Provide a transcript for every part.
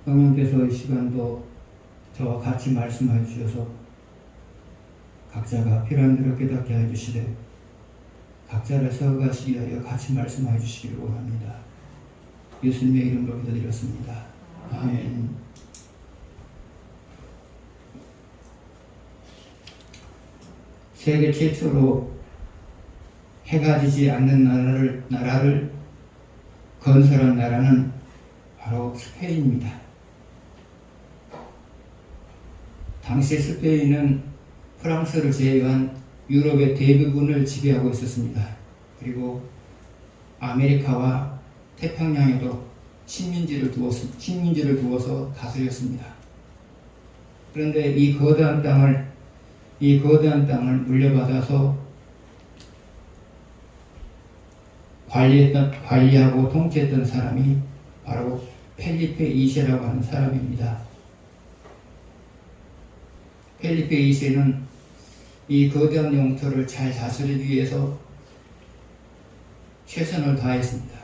성령께서 이 시간도 저와 같이 말씀하여 주셔서 각자가 필요한 대로 깨닫게 해 주시되 각자를 세워가시기 위하여 같이 말씀하여 주시기를 원합니다. 예수님의 이름으로 기도드렸습니다. 아멘. 세계 최초로 해가 지지 않는 나라를 건설한 나라는 바로 스페인입니다. 당시 스페인은 프랑스를 제외한 유럽의 대부분을 지배하고 있었습니다. 그리고 아메리카와 태평양에도 식민지를 두어서 다스렸습니다. 그런데 이 거대한 땅을 물려받아서 관리하고 통치했던 사람이 바로 펠리페 2세라고 하는 사람입니다. 펠리페 2세는 이 거대한 영토를 잘 다스리기 위해서 최선을 다했습니다.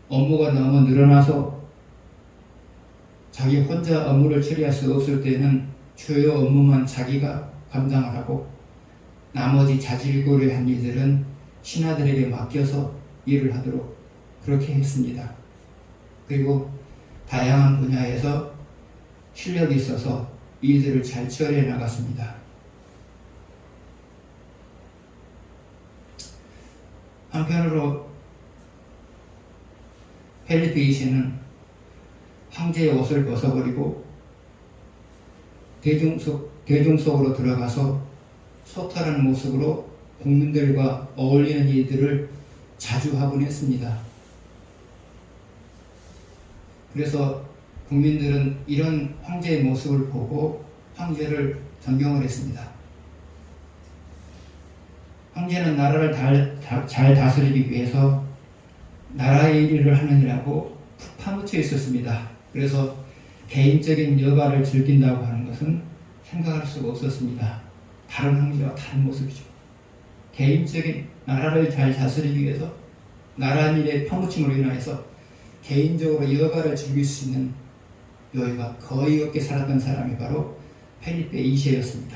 업무가 너무 늘어나서 자기 혼자 업무를 처리할 수 없을 때는 주요 업무만 자기가 감당을 하고 나머지 자질구레한 일들은 신하들에게 맡겨서 일을 하도록 그렇게 했습니다. 그리고 다양한 분야에서 실력이 있어서 일들을 잘 처리해 나갔습니다. 한편으로 펠리페 2세는 황제의 옷을 벗어버리고 대중 속으로 들어가서 소탈한 모습으로 국민들과 어울리는 일들을 자주 하곤 했습니다. 그래서 국민들은 이런 황제의 모습을 보고 황제를 존경을 했습니다. 황제는 나라를 잘 다스리기 위해서 나라의 일을 하느냐고 푹 파묻혀 있었습니다. 그래서 개인적인 여가를 즐긴다고 하는 것은 생각할 수가 없었습니다. 다른 황제와 다른 모습이죠. 개인적인 나라를 잘 다스리기 위해서 나라 일의 파묻힘으로 인해서 개인적으로 여가를 즐길 수 있는 여유가 거의 없게 살았던 사람이 바로 펠리페 2세였습니다.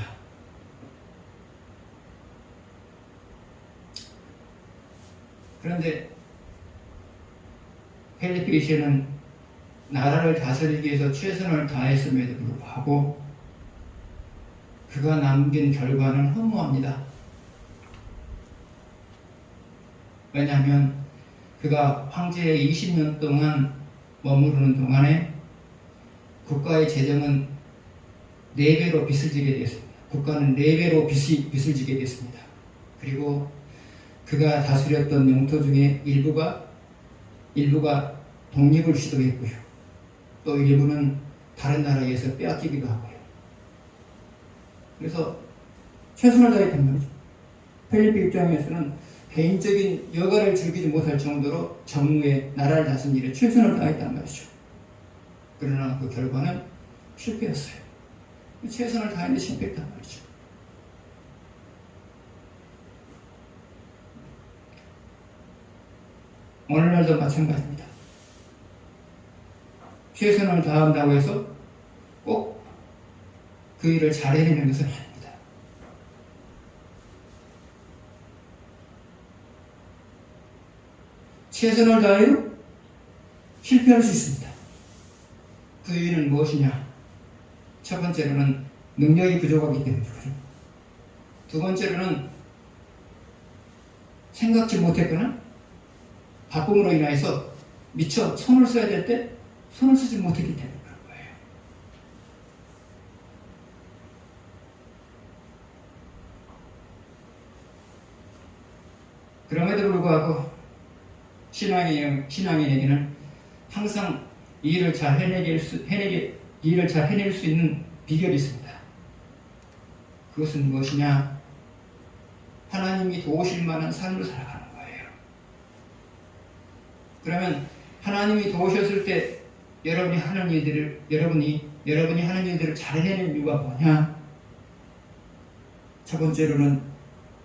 그런데 펠리페 2세는 나라를 다스리기 위해서 최선을 다했음에도 불구하고 그가 남긴 결과는 허무합니다. 왜냐하면 그가 황제에 20년 동안 머무르는 동안에 국가의 재정은 4배로 빚을 지게 되었습니다. 국가는 4배로 빚을 지게 되었습니다. 그리고 그가 다스렸던 영토 중에 일부가 독립을 시도했고요. 또 일부는 다른 나라에 의해서 빼앗기기도 하고요. 그래서 최선을 다했단 말이죠. 펠리페 입장에서는 개인적인 여가를 즐기지 못할 정도로 정무에 나라를 다스린 일에 최선을 다했단 말이죠. 그러나 그 결과는 실패였어요. 최선을 다했는데 실패했단 말이죠. 오늘날도 마찬가지입니다. 최선을 다한다고 해서 꼭 그 일을 잘 해내는 것은 아닙니다. 최선을 다해도 실패할 수 있습니다. 그 이유는 무엇이냐? 첫 번째로는 능력이 부족하기 때문이죠. 두 번째로는 생각지 못했거나 바쁨으로 인해서 미처 손을 써야 될 때 손을 쓰지 못했기 때문에 그런 거예요. 그럼에도 불구하고 신앙인에게는 항상 일을 잘 해낼 수 있는 비결이 있습니다. 그것은 무엇이냐? 하나님이 도우실 만한 삶을 살아가는 거예요. 그러면 하나님이 도우셨을 때 여러분이 하는 일들을 잘 해내는 이유가 뭐냐? 첫 번째로는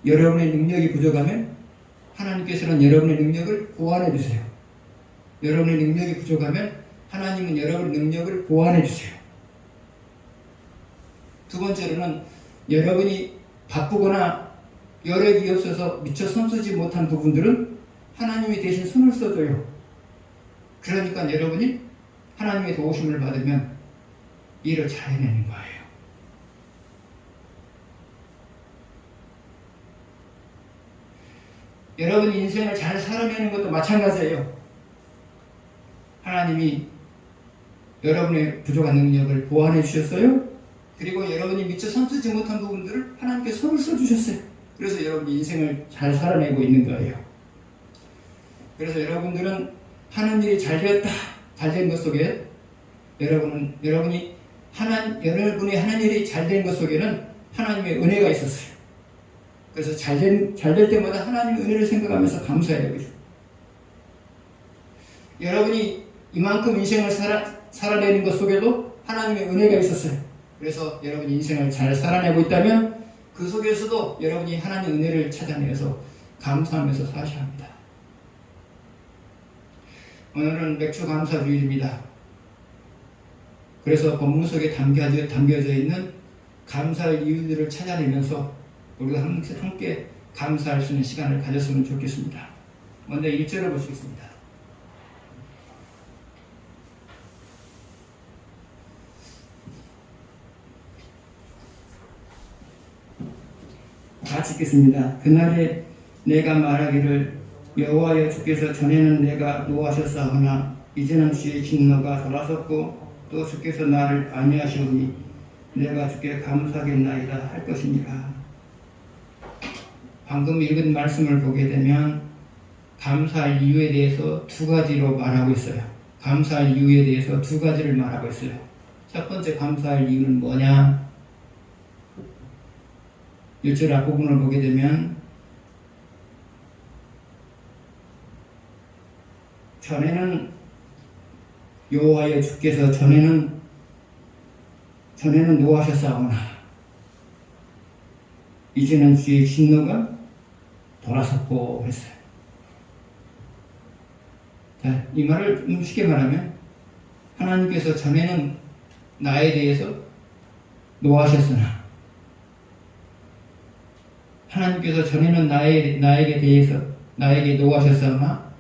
여러분의 능력이 부족하면 하나님께서는 여러분의 능력을 보완해 주세요. 여러분의 능력이 부족하면 하나님은 여러분의 능력을 보완해 주세요. 두 번째로는 여러분이 바쁘거나 여력이 없어서 미처 손쓰지 못한 부분들은 하나님이 대신 손을 써줘요. 그러니까 여러분이 하나님의 도우심을 받으면 일을 잘 해내는 거예요. 여러분이 인생을 잘 살아내는 것도 마찬가지예요. 하나님이 여러분의 부족한 능력을 보완해 주셨어요. 그리고 여러분이 미처 손쓰지 못한 부분들을 하나님께 손을 써주셨어요. 그래서 여러분이 인생을 잘 살아내고 있는 거예요. 그래서 여러분들은 하는 일이 잘 되었다, 잘 된 것 속에 여러분이 하는 일이 잘 된 것 속에는 하나님의 은혜가 있었어요. 그래서 잘 될 때마다 하나님의 은혜를 생각하면서 감사해야 돼요. 여러분이 이만큼 인생을 살아내는 것 속에도 하나님의 은혜가 있었어요. 그래서 여러분이 인생을 잘 살아내고 있다면 그 속에서도 여러분이 하나님의 은혜를 찾아내서 감사하면서 사셔야 합니다. 오늘은 맥주 감사 주일입니다. 그래서 본문 속에 담겨져 있는 감사의 이유들을 찾아내면서 우리가 함께 감사할 수 있는 시간을 가졌으면 좋겠습니다. 먼저 1절을 보시겠습니다. 같이 읽겠습니다. 그날에 내가 말하기를 여호와여 주께서 전에는 내가 노하셨사오나 이제는 주의 진노가 돌아섰고 또 주께서 나를 안위하시오니 내가 주께 감사하겠나이다 할 것이니라. 방금 읽은 말씀을 보게 되면 감사할 이유에 대해서 두 가지로 말하고 있어요. 감사할 이유에 대해서 두 가지를 말하고 있어요. 첫 번째 감사할 이유는 뭐냐? 1절 앞부분을 보게 되면 전에는 여호와여 주께서 전에는 노하셨사오나 이제는 주의 진노가 돌아섰고 했어요. 자, 이 말을 쉽게 말하면 하나님께서 전에는 나에 대해서 노하셨으나 하나님께서 전에는 나에게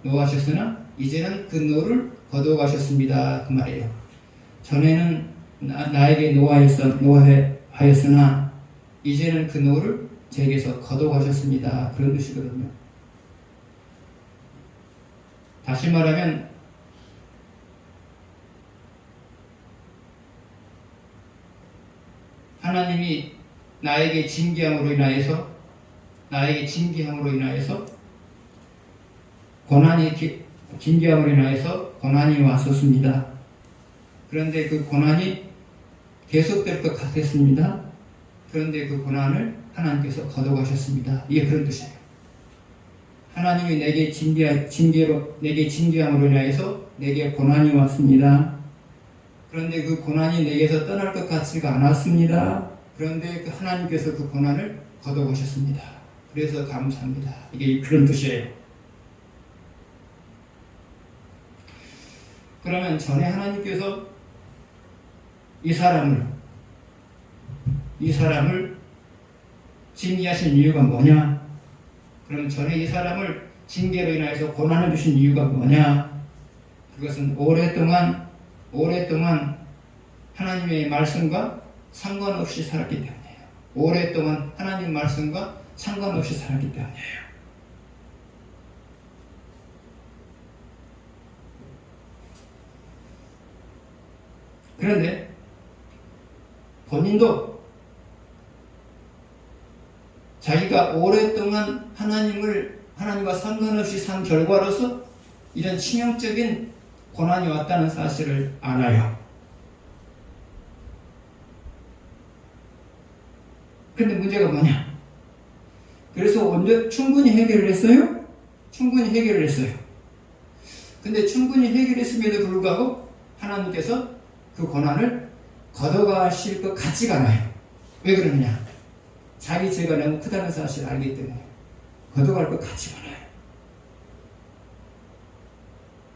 노하셨으나 이제는 그 노를 거둬가셨습니다. 그 말이에요. 전에는 나에게 노하였으나 이제는 그 노를 제게서 거둬가셨습니다. 그런 뜻이거든요. 다시 말하면 하나님이 나에게 징계함으로 인하여서 고난이 왔었습니다. 그런데 그 고난이 계속될 것 같았습니다. 그런데 그 고난을 하나님께서 거둬가셨습니다. 이게 그런 뜻이에요. 하나님이 내게 징계함으로 인하여서 내게 고난이 왔습니다. 그런데 그 고난이 내게서 떠날 것 같지가 않았습니다. 그런데 하나님께서 그 고난을 거둬가셨습니다. 그래서 감사합니다. 이게 그런 뜻이에요. 그러면 전에 하나님께서 이 사람을 징계하신 이유가 뭐냐? 그럼 전에 이 사람을 징계로 인하여서 고난을 주신 이유가 뭐냐? 그것은 오랫동안 하나님의 말씀과 상관없이 살았기 때문이에요. 오랫동안 하나님 말씀과 상관없이 살았기 때문이에요. 그런데 본인도 자기가 오랫동안 하나님과 상관없이 산 결과로서 이런 치명적인 고난이 왔다는 사실을 알아요. 그런데 문제가 뭐냐? 그래서 충분히 해결을 했어요? 충분히 해결을 했어요. 근데 충분히 해결했음에도 불구하고 하나님께서 그 고난을 걷어가실 것 같지가 않아요. 왜 그러느냐? 자기 죄가 너무 크다는 사실을 알기 때문에 걷어갈 것 같지가 않아요.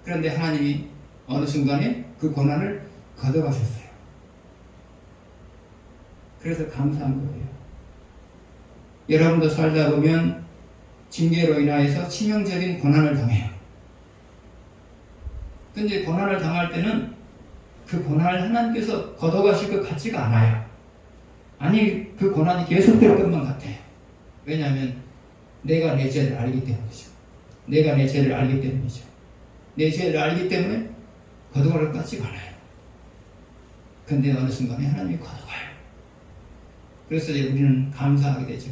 그런데 하나님이 어느 순간에 그 고난을 걷어가셨어요. 그래서 감사한 거예요. 여러분도 살다 보면 징계로 인하여서 치명적인 고난을 당해요. 근데 고난을 당할 때는 그 고난을 하나님께서 걷어가실 것 같지가 않아요. 아니, 그 고난이 계속될 것만 같아요. 왜냐하면 내가 내 죄를 알기 때문이죠. 내가 내 죄를 알기 때문이죠. 내 죄를 알기 때문에 걷어갈 것 같지가 않아요. 근데 어느 순간에 하나님이 걷어가요. 그래서 우리는 감사하게 되죠.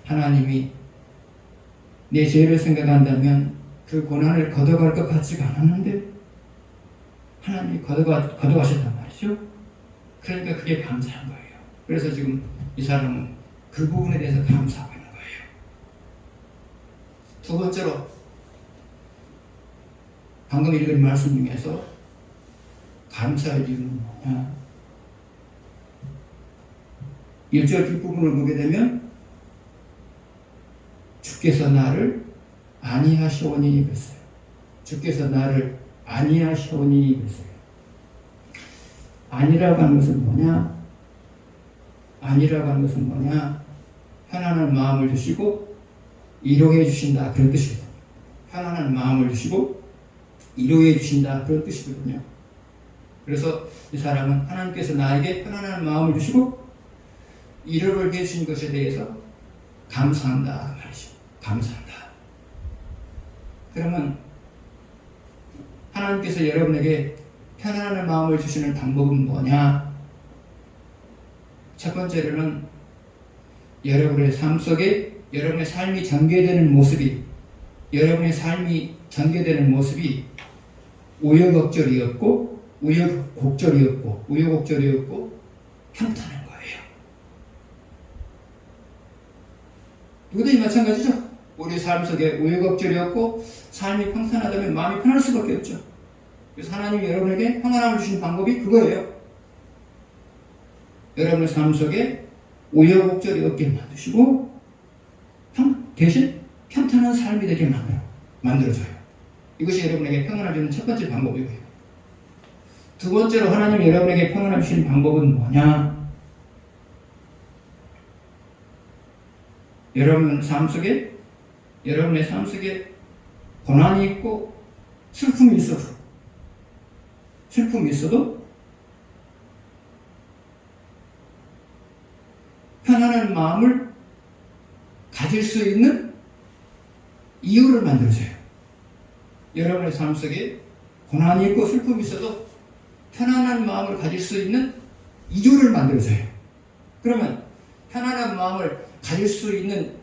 하나님이 내 죄를 생각한다면 그 고난을 걷어갈 것 같지가 않았는데 하나님이 걷어가셨단 말이죠. 그러니까 그게 감사한 거예요. 그래서 지금 이 사람은 그 부분에 대해서 감사하고 있는 거예요. 두 번째로 방금 읽은 말씀 중에서 감사할 이유는 뭐냐? 1절 뒷부분을 보게 되면 주께서 나를 안위하시오니 그랬어요. 주께서 나를 안위하시오니 그랬어요. 안위라고 하는 것은 뭐냐? 안위라고 하는 것은 뭐냐? 편안한 마음을 주시고 위로해 주신다, 그런 뜻이거든요. 편안한 마음을 주시고 위로해 주신다, 그런 뜻이거든요. 그래서 이 사람은 하나님께서 나에게 편안한 마음을 주시고 위로를 해주신 것에 대해서 감사한다 말이죠. 감사한다. 그러면 하나님께서 여러분에게 편안한 마음을 주시는 방법은 뭐냐? 첫 번째로는 여러분의 삶 속에 여러분의 삶이 전개되는 모습이 우여곡절이었고 평탄한 거예요. 누구든지 마찬가지죠. 우리 삶 속에 우여곡절이었고 삶이 평탄하다면 마음이 편할 수밖에 없죠. 그래서 하나님이 여러분에게 평안함을 주신 방법이 그거예요. 여러분의 삶 속에 우여곡절이 없게 만드시고 대신 평탄한 삶이 되게 만들어줘요. 이것이 여러분에게 평안을 주는 첫 번째 방법이고요. 두 번째로 하나님이 여러분에게 평안을 주시는 방법은 뭐냐? 여러분의 삶 속에 고난이 있고 슬픔이 있어도 편안한 마음을 가질 수 있는 이유를 만들어줘요. 여러분의 삶 속에 고난이 있고 슬픔이 있어도 편안한 마음을 가질 수 있는 이유를 만들어줘요. 그러면 편안한 마음을 가질 수 있는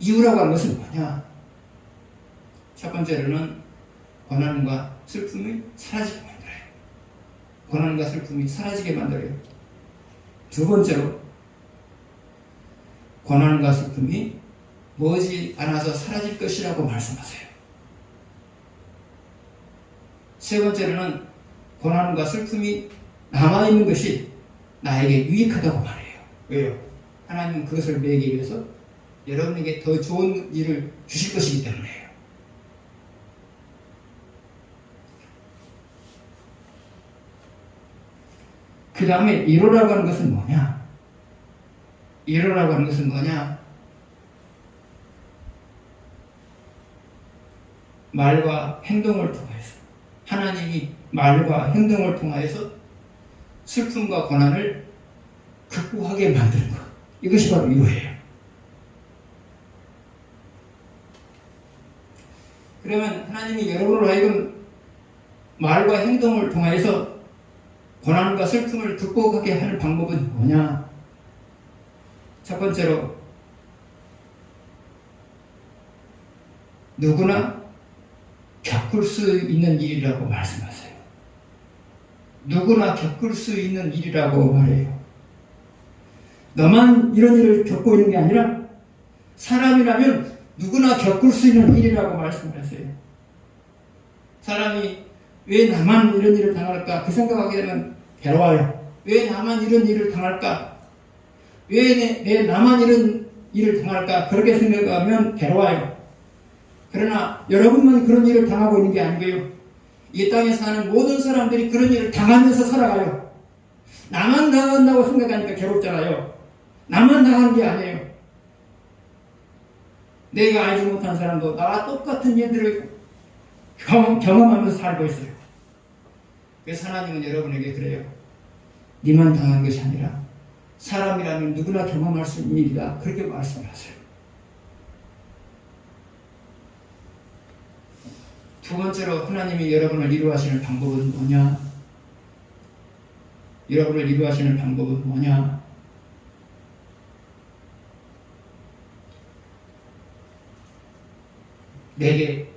이유라고 하는 것은 뭐냐? 첫 번째로는 고난과 슬픔이 사라지게 만들어요. 고난과 슬픔이 사라지게 만들어요. 두 번째로 고난과 슬픔이 머지 않아서 사라질 것이라고 말씀하세요. 세 번째로는 고난과 슬픔이 남아있는 것이 나에게 유익하다고 말해요. 왜요? 하나님은 그것을 매기 위해서 여러분에게 더 좋은 일을 주실 것이기 때문에요. 그 다음에 위로라고 하는 것은 뭐냐? 위로라고 하는 것은 뭐냐? 말과 행동을 통해서 하나님이 말과 행동을 통하여서 슬픔과 고난을 극복하게 만드는 것. 이것이 바로 위로예요. 그러면 하나님이 여러분을 하여금 말과 행동을 통하여서 고난과 슬픔을 극복하게 하는 방법은 뭐냐? 첫 번째로 누구나 겪을 수 있는 일이라고 말씀하세요. 누구나 겪을 수 있는 일이라고 말해요. 너만 이런 일을 겪고 있는 게 아니라 사람이라면 누구나 겪을 수 있는 일이라고 말씀하세요. 사람이 왜 나만 이런 일을 당할까? 그 생각하게 되면 괴로워요. 왜 나만 이런 일을 당할까? 왜 나만 이런 일을 당할까? 그렇게 생각하면 괴로워요. 그러나 여러분만 그런 일을 당하고 있는 게 아니고요. 이 땅에 사는 모든 사람들이 그런 일을 당하면서 살아가요. 나만 당한다고 생각하니까 괴롭잖아요. 나만 당하는 게 아니에요. 내가 알지 못한 사람도 나와 똑같은 일들을 경험하면서 살고 있어요. 그래서 하나님은 여러분에게 그래요. 니만 당한 것이 아니라 사람이라면 누구나 경험할 수 있는 일이다. 그렇게 말씀을 하세요. 두 번째로 하나님이 여러분을 위로하시는 방법은 뭐냐? 여러분을 위로하시는 방법은 뭐냐? 니한테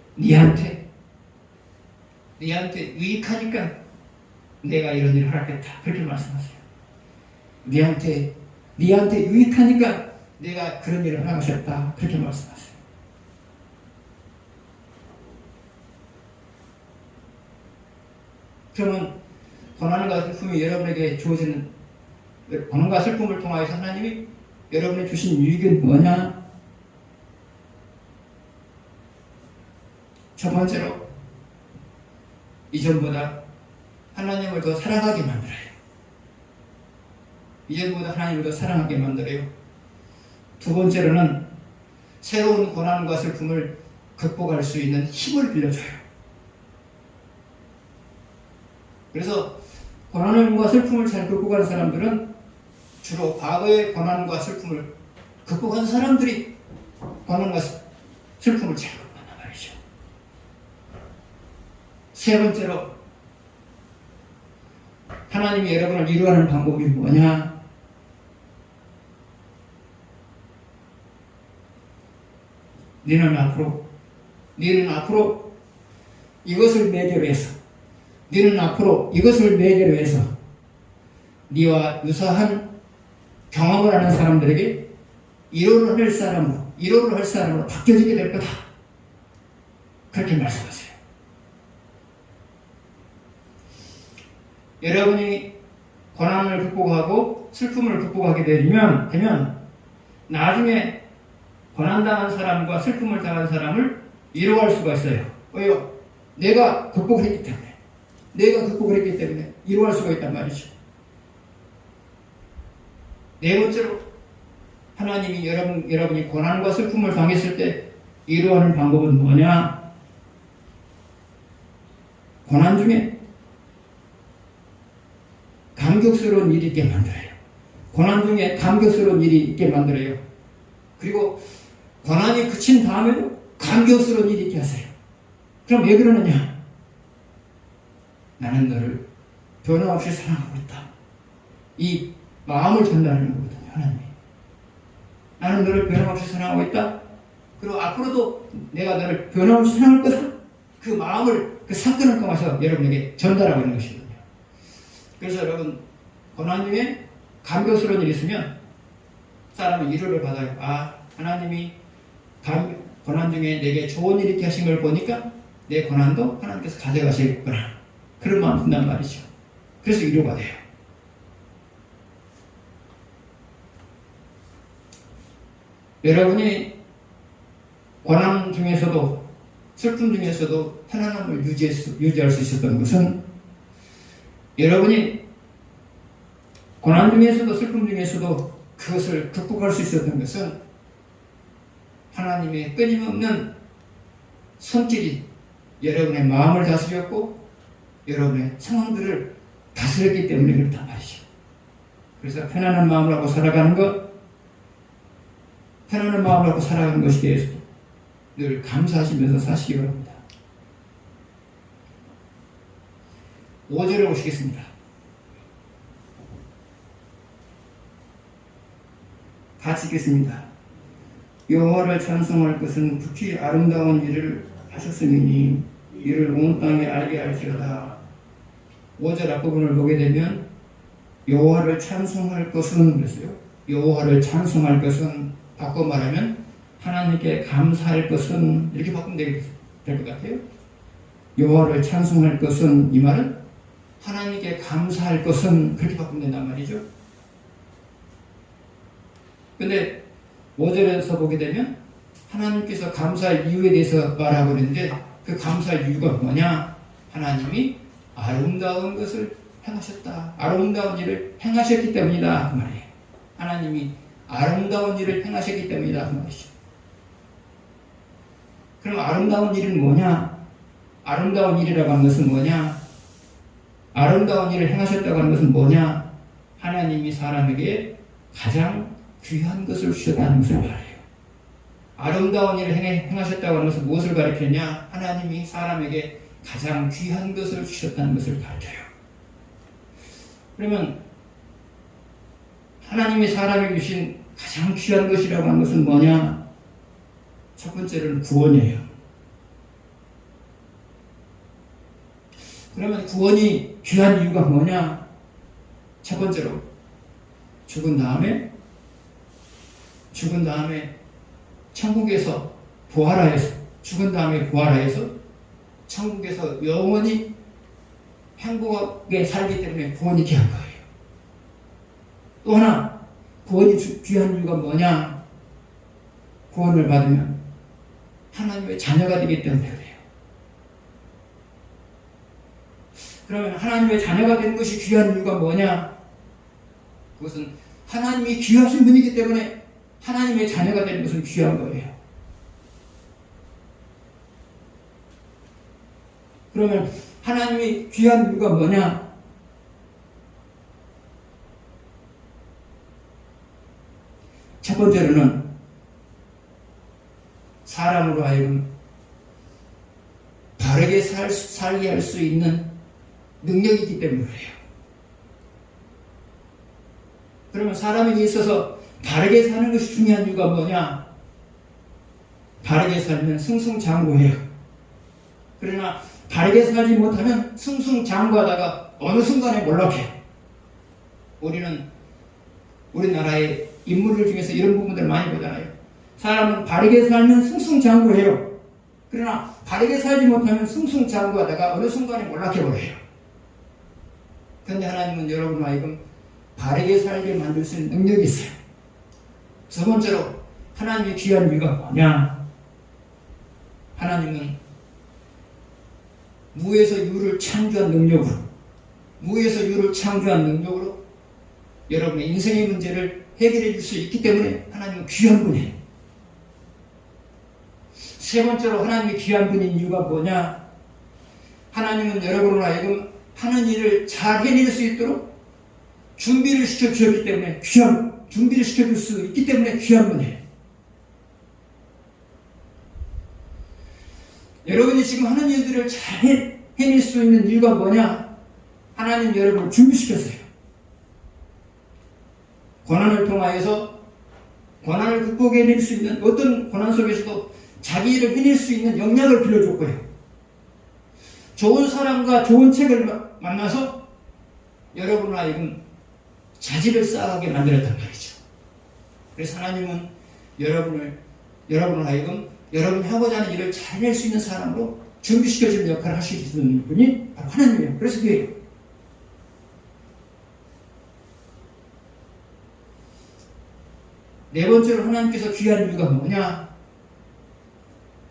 유익하니까 내가 이런 일을 하겠다. 그렇게 말씀하세요. 니한테 유익하니까 내가 그런 일을 하겠다. 그렇게 말씀하세요. 그러면 고난과 슬픔이 여러분에게 주어지는 고난과 슬픔을 통하여서 하나님이 여러분의 주신 유익은 뭐냐? 첫 번째로 이전보다 하나님을 더 사랑하게 만들어요. 이전보다 하나님을 더 사랑하게 만들어요. 두 번째로는 새로운 고난과 슬픔을 극복할 수 있는 힘을 빌려줘요. 그래서 고난과 슬픔을 잘 극복하는 사람들은 주로 과거의 고난과 슬픔을 극복한 사람들이 고난과 슬픔을 잘 극복한단 말이죠. 세 번째로 하나님이 여러분을 위로하는 방법이 뭐냐? 너는 앞으로 이것을 매개로 해서 네와 유사한 경험을 하는 사람들에게 위로를 할 사람으로 바뀌어지게 될 거다. 그렇게 말씀하세요. 여러분이 고난을 극복하고 슬픔을 극복하게 되면 나중에 고난당한 사람과 슬픔을 당한 사람을 위로할 수가 있어요. 왜요? 내가 극복을 했기 때문에 위로할 수가 있단 말이죠. 네 번째로 하나님이 여러분이 고난과 슬픔을 당했을 때 위로하는 방법은 뭐냐? 고난 중에 감격스러운 일이 있게 만들어요. 그리고 고난이 그친 다음에도 감격스러운 일이 있게 하세요. 그럼 왜 그러느냐? 나는 너를 변함없이 사랑하고 있다. 이 마음을 전달하는 거거든요. 하나님이. 나는 너를 변함없이 사랑하고 있다. 그리고 앞으로도 내가 너를 변함없이 사랑할 거다. 그 마음을, 그 사건을 통해서 여러분에게 전달하고 있는 것이거든요. 그래서 여러분, 고난 중에 감격스러운 일이 있으면 사람은 위로를 받아요. 하나님이 고난 중에 내게 좋은 일이 있게 하신 걸 보니까 내 고난도 하나님께서 가져가시겠구나. 그런 마음 든단 말이죠. 그래서 위로가 돼요. 여러분이 고난 중에서도 슬픔 중에서도 편안함을 유지할 수 있었던 것은 여러분이 고난 중에서도 슬픔 중에서도 그것을 극복할 수 있었던 것은 하나님의 끊임없는 손길이 여러분의 마음을 다스렸고 여러분의 상황들을 다스렸기 때문에 그렇단 말이죠. 그래서 편안한 마음을 갖고 살아가는 것에 대해서 늘 감사하시면서 사시기 바랍니다. 5절에 오시겠습니다. 같이 읽겠습니다. 여호와를 찬송할 것은 극히 아름다운 일을 하셨음이니 이를 온 땅에 알게 할지어다. 5절 앞부분을 보게 되면 여호와를 찬송할 것은 그랬어요. 여호와를 찬송할 것은 바꿔 말하면 하나님께 감사할 것은 이렇게 바꾸면 될 것 같아요. 여호와를 찬송할 것은 이 말은 하나님께 감사할 것은 그렇게 바꾸면 된단 말이죠. 근데 5절에서 보게 되면 하나님께서 감사할 이유에 대해서 말하고 있는데 그 감사할 이유가 뭐냐? 하나님이 아름다운 것을 행하셨다. 아름다운 일을 행하셨기 때문이다. 그 말이에요. 하나님이 아름다운 일을 행하셨기 때문이다. 그 말이죠. 그럼 아름다운 일은 뭐냐? 아름다운 일이라고 하는 것은 뭐냐? 아름다운 일을 행하셨다고 하는 것은 뭐냐? 하나님이 사람에게 가장 귀한 것을 주셨다는 것을 말해요. 아름다운 일을 행하셨다고 하는 것은 무엇을 가리키느냐? 하나님이 사람에게 가장 귀한 것을 주셨다는 것을 가르쳐요. 그러면 하나님이 사람에게 주신 가장 귀한 것이라고 하는 것은 뭐냐? 첫 번째로는 구원이에요. 그러면 구원이 귀한 이유가 뭐냐? 첫 번째로 죽은 다음에 천국에서 부활하여서 죽은 다음에 부활하여서 천국에서 영원히 행복하게 살기 때문에 구원이 귀한 거예요. 또 하나 구원이 귀한 이유가 뭐냐? 구원을 받으면 하나님의 자녀가 되기 때문에 그래요. 그러면 하나님의 자녀가 되는 것이 귀한 이유가 뭐냐? 그것은 하나님이 귀하신 분이기 때문에 하나님의 자녀가 되는 것은 귀한 거예요. 그러면 하나님이 귀한 이유가 뭐냐? 첫 번째로는 사람으로 하여금 바르게 살게 할 수 있는 능력이기 때문에 그래요. 그러면 사람에게 있어서 바르게 사는 것이 중요한 이유가 뭐냐? 바르게 살면 승승장구해요. 그러나 바르게 살지 못하면 승승장구하다가 어느 순간에 몰락해요. 우리나라의 인물들 중에서 이런 부분들을 많이 보잖아요. 사람은 바르게 살면 승승장구해요. 그러나 바르게 살지 못하면 승승장구하다가 어느 순간에 몰락해버려요. 그런데 하나님은 여러분 하여금 바르게 살게 만들 수 있는 능력이 있어요. 두 번째로 하나님의 귀한 이유가 뭐냐? 하나님은 무에서 유를 창조한 능력으로 여러분의 인생의 문제를 해결해 줄 수 있기 때문에 하나님은 귀한 분이에요. 세 번째로 하나님이 귀한 분인 이유가 뭐냐? 하나님은 여러분을 하여금 하는 일을 잘 해낼 수 있도록 준비를 시켜주셨기 때문에 준비를 시켜줄 수 있기 때문에 귀한 분이에요. 여러분이 지금 하는 일들을 잘 해낼 수 있는 이유가 뭐냐? 하나님 여러분을 준비시켰어요. 고난을 통하여서 고난을 극복해낼 수 있는 어떤 고난 속에서도 자기 일을 해낼 수 있는 역량을 빌려줬고요. 좋은 사람과 좋은 책을 만나서 여러분을 하여금 자질을 쌓게 만들었단 말이죠. 그래서 하나님은 여러분을 하여금 여러분이 하고자 하는 일을 잘 낼 수 있는 사람으로 준비시켜주는 역할을 하시는 분이 바로 하나님이에요. 그래서 그래요. 네 번째로 하나님께서 귀한 이유가 뭐냐?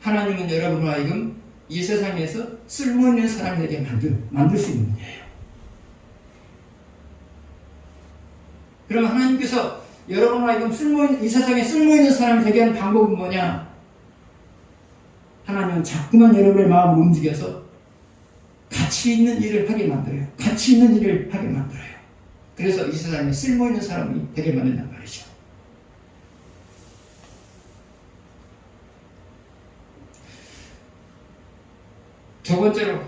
하나님은 여러분을 하여금 이 세상에서 쓸모있는 사람이 되게 만들 수 있는 분이에요. 그럼 하나님께서 여러분을 하여금 이 세상에 쓸모있는 사람이 되게 하는 방법은 뭐냐? 하나님은 자꾸만 여러분의 마음을 움직여서 가치 있는 일을 하게 만들어요. 그래서 이 세상에 쓸모있는 사람이 되게 만든단 말이죠. 두 번째로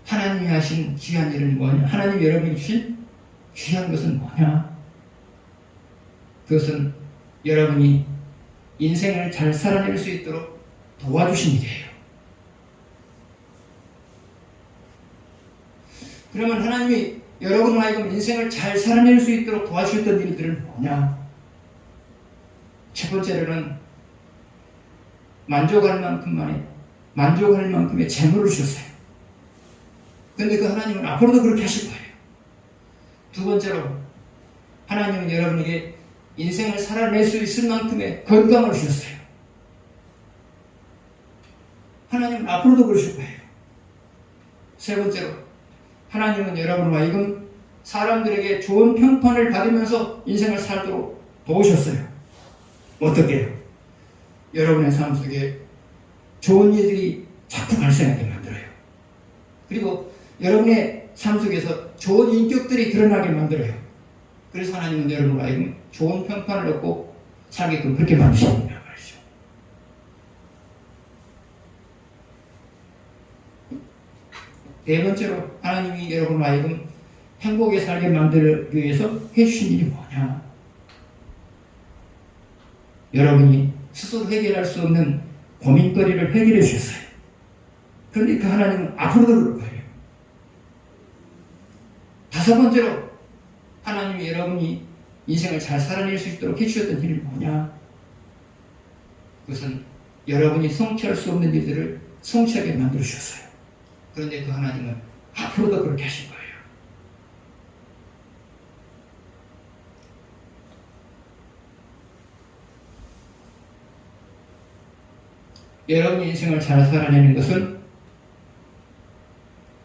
하나님이 하신 귀한 일은 뭐냐? 하나님이 여러분에게 주신 귀한 것은 뭐냐? 그것은 여러분이 인생을 잘 살아낼 수 있도록 도와주신 일이에요. 그러면 하나님이 여러분을 하여금 인생을 잘 살아낼 수 있도록 도와주셨던 일들은 뭐냐? 첫 번째로는 만족할 만큼의 재물을 주셨어요. 그런데 그 하나님은 앞으로도 그렇게 하실 거예요. 두 번째로 하나님은 여러분에게 인생을 살아낼 수 있을 만큼의 건강을 주셨어요. 하나님은 앞으로도 그러실 거예요. 세 번째로, 하나님은 여러분과 하여금 사람들에게 좋은 평판을 받으면서 인생을 살도록 도우셨어요. 어떻게 해요? 여러분의 삶 속에 좋은 일들이 자꾸 발생하게 만들어요. 그리고 여러분의 삶 속에서 좋은 인격들이 드러나게 만들어요. 그래서 하나님은 여러분과 하여금 좋은 평판을 얻고 살게끔 그렇게 만드십니다 말이죠. 네 번째로, 하나님이 여러분과 하여금 행복에 살게 만들기 위해서 해주신 일이 뭐냐? 여러분이 스스로 해결할 수 없는 고민거리를 해결해 주셨어요. 그런데 그 하나님은 앞으로도 그럴 거예요. 다섯 번째로, 하나님이 여러분이 인생을 잘 살아낼 수 있도록 해주셨던 일이 뭐냐? 그것은 여러분이 성취할 수 없는 일들을 성취하게 만들어 주셨어요. 그런데 그 하나님은 앞으로도 그렇게 하실 거예요. 여러분의 인생을 잘 살아내는 것은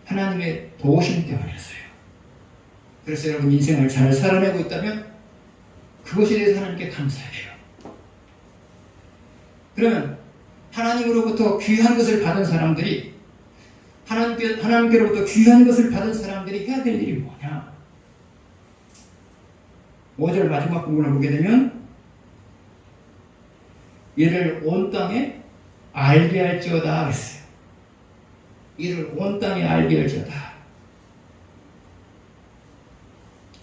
하나님의 도우심 때문이었어요. 그래서 여러분 인생을 잘 살아내고 있다면 그것에 대해서 하나님께 감사해야 돼요. 그러면 하나님으로부터 귀한 것을 받은 사람들이, 하나님께로부터 귀한 것을 받은 사람들이 해야 될 일이 뭐냐? 5절 마지막 부분을 보게 되면, 이를 온 땅에 알게 할지어다 했어요. 이를 온 땅에 알게 할지어다.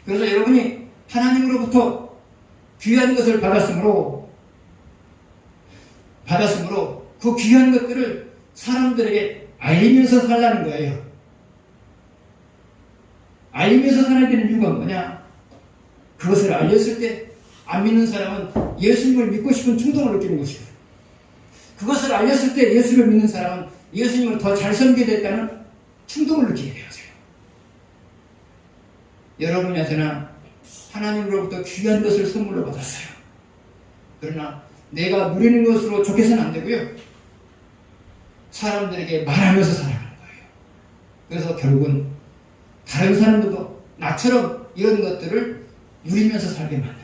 그래서 여러분이 하나님으로부터 귀한 것을 받았으므로 그 귀한 것들을 사람들에게 알리면서 살라는 거예요. 알리면서 살아야 되는 이유가 뭐냐? 그것을 알렸을 때 안 믿는 사람은 예수님을 믿고 싶은 충동을 느끼는 것이에요. 그것을 알렸을 때 예수를 믿는 사람은 예수님을 더 잘 섬기게 됐다는 충동을 느끼게 되어져요. 여러분이나 저나 하나님으로부터 귀한 것을 선물로 받았어요. 그러나 내가 누리는 것으로 족해서는 안 되고요. 사람들에게 말하면서 살아가는 거예요. 그래서 결국은 다른 사람들도 나처럼 이런 것들을 누리면서 살게 만들어요.